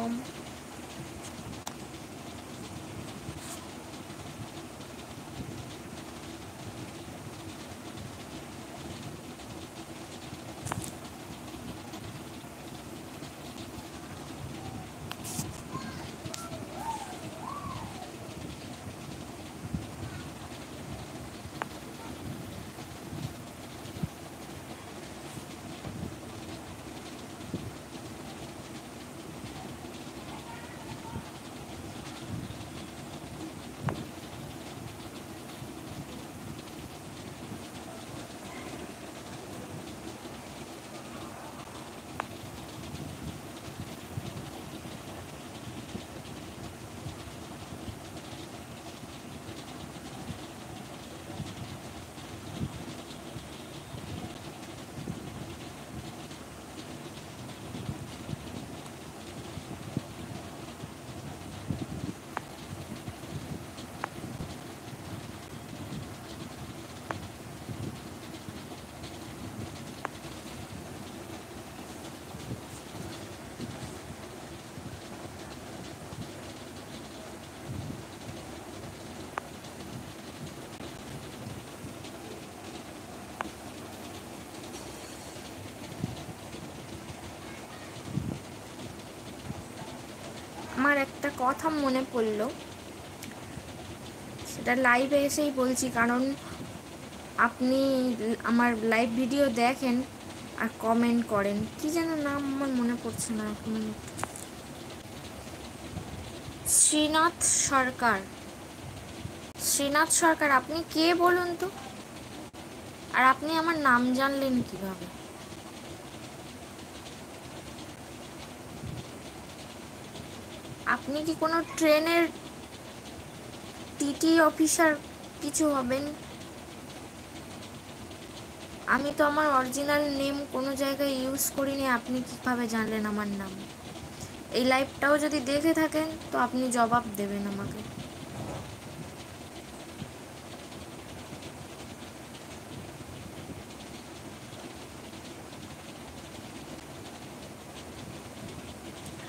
Welcome. আমার একটা কথা মনে পড়লো, সেটা লাইভে এসেই বলছি, কারণ আপনি আমার লাইভ ভিডিও দেখেন আর কমেন্ট করেন। কি যেন নাম আমার মনে পড়ছে না এখন। শ্রীনাথ সরকার। শ্রীনাথ সরকার, আপনি কে বলুন তো? আর আপনি আমার নাম জানলেন কিভাবে? আপনি কি কোনো ট্রেনের টিটি অফিসার কিছু হবেন? আমি তো আমার অরিজিনাল নেম কোনো জায়গায় ইউজ করিনি, আপনি কিভাবে জানলেন আমার নাম? এই লাইভটাও যদি দেখে থাকেন তো আপনি জবাব দেবেন আমাকে।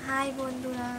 হাই বন্ধুরা।